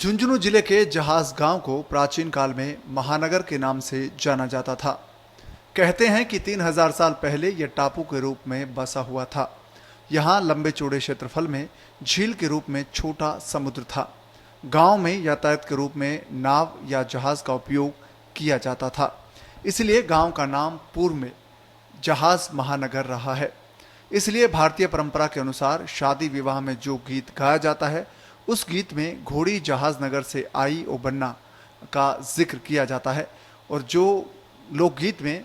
झुंझुनू जिले के जहाज गांव को प्राचीन काल में महानगर के नाम से जाना जाता था। कहते हैं कि 3000 साल पहले यह टापू के रूप में बसा हुआ था। यहाँ लंबे चौड़े क्षेत्रफल में झील के रूप में छोटा समुद्र था। गांव में यातायात के रूप में नाव या जहाज का उपयोग किया जाता था, इसलिए गांव का नाम पूर्व में जहाज महानगर रहा है। इसलिए भारतीय परंपरा के अनुसार शादी विवाह में जो गीत गाया जाता है, उस गीत में घोड़ी जहाज नगर से आई ओ बन्ना का जिक्र किया जाता है। और जो लोकगीत में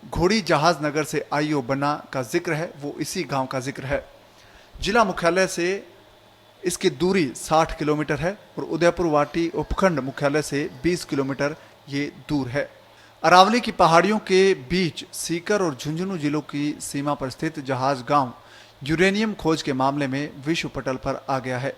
घोड़ी जहाज नगर से आई ओ बन्ना का जिक्र है, वो इसी गांव का जिक्र है। जिला मुख्यालय से इसकी दूरी 60 किलोमीटर है और उदयपुर वाटी उपखंड मुख्यालय से 20 किलोमीटर ये दूर है। अरावली की पहाड़ियों के बीच सीकर और झुंझुनू जिलों की सीमा पर स्थित जहाज गांव यूरेनियम खोज के मामले में विश्व पटल पर आ गया है।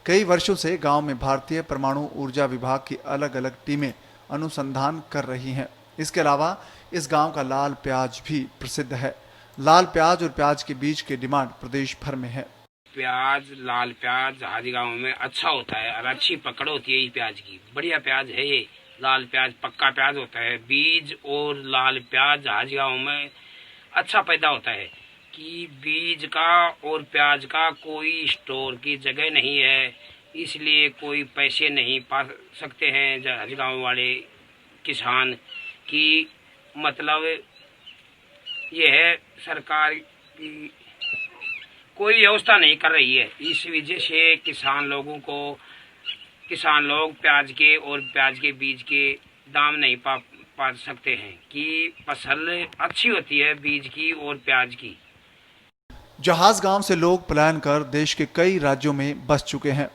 कई वर्षों से गांव में भारतीय परमाणु ऊर्जा विभाग की अलग अलग टीमें अनुसंधान कर रही हैं। इसके अलावा इस गांव का लाल प्याज भी प्रसिद्ध है। लाल प्याज और प्याज के बीज की डिमांड प्रदेश भर में है। प्याज, लाल प्याज जहाज गाँव में अच्छा होता है और अच्छी पकड़ होती है। ये प्याज की बढ़िया प्याज है। ये लाल प्याज पक्का प्याज होता है। बीज और लाल प्याज जहाज गाँव में अच्छा पैदा होता है कि बीज का और प्याज का कोई स्टोर की जगह नहीं है, इसलिए कोई पैसे नहीं पा सकते हैं जहाज गाँव वाले किसान की। मतलब ये है, सरकार की कोई व्यवस्था नहीं कर रही है। इस वजह से किसान लोग प्याज के और प्याज के बीज के दाम नहीं पा सकते हैं कि फसल अच्छी होती है बीज की और प्याज की। जहाज गांव से लोग पलायन कर देश के कई राज्यों में बस चुके हैं।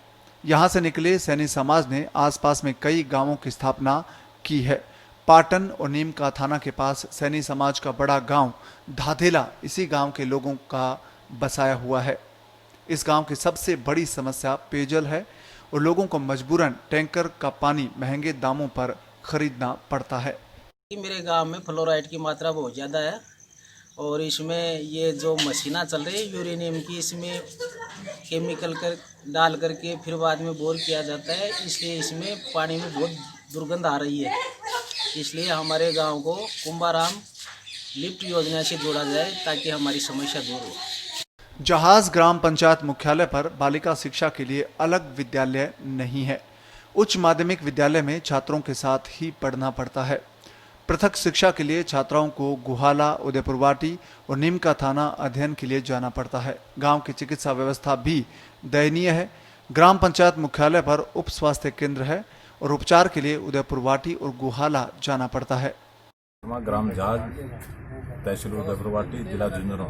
यहां से निकले सैनी समाज ने आसपास में कई गांवों की स्थापना की है। पाटन और नीम का थाना के पास सैनी समाज का बड़ा गांव धाधेला इसी गांव के लोगों का बसाया हुआ है। इस गांव की सबसे बड़ी समस्या पेयजल है और लोगों को मजबूरन टैंकर का पानी महंगे दामों पर खरीदना पड़ता है। मेरे गांव में फ्लोराइड की मात्रा बहुत ज़्यादा है और इसमें ये जो मशीना चल रही है यूरेनियम की, इसमें केमिकल डाल करके फिर बाद में बोर किया जाता है, इसलिए इसमें पानी में बहुत दुर्गंध आ रही है। इसलिए हमारे गांव को कुंभाराम लिफ्ट योजना से जोड़ा जाए ताकि हमारी समस्या दूर हो। जहाज ग्राम पंचायत मुख्यालय पर बालिका शिक्षा के लिए अलग विद्यालय नहीं है। उच्च माध्यमिक विद्यालय में छात्रों के साथ ही पढ़ना पड़ता है। पृथक शिक्षा के लिए छात्राओं को गुहाला, उदयपुर वाटी और नीम का थाना अध्ययन के लिए जाना पड़ता है। गांव की चिकित्सा व्यवस्था भी दयनीय है। ग्राम पंचायत मुख्यालय पर उप स्वास्थ्य केंद्र है और उपचार के लिए उदयपुर वाटी और गुहाला जाना पड़ता है। ग्राम जहाज, तहसील उदयपुर वाटी, जिला झुंझुनू।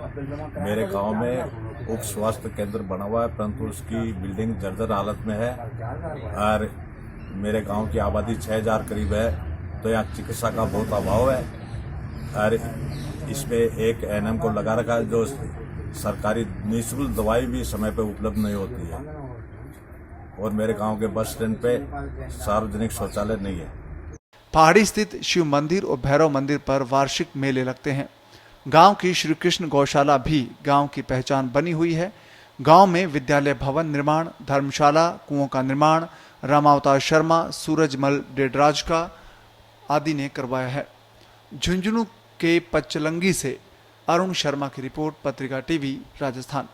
मेरे गांव में उप स्वास्थ्य केंद्र बना हुआ है, परंतु उसकी बिल्डिंग जर्जर हालत में है और मेरे गांव की आबादी 6000 करीब है, तो यहाँ चिकित्सा का बहुत अभाव है। और इसमें एक एएनएम को लगा रखा है, जो सरकारी निःशुल्क दवाई भी समय पे उपलब्ध नहीं होती है। और मेरे गांव के बस स्टैंड पे सार्वजनिक शौचालय नहीं है। पहाड़ी स्थित शिव मंदिर और भैरव मंदिर पर वार्षिक मेले लगते हैं। गांव की श्री कृष्ण गौशाला भी गांव की पहचान बनी हुई है। गांव में विद्यालय भवन निर्माण, धर्मशाला, कुओं का निर्माण रामावतार शर्मा, सूरजमल डेडराज का आदि ने करवाया है। झुंझुनू के पचलंगी से अरुण शर्मा की रिपोर्ट, पत्रिका टीवी, राजस्थान।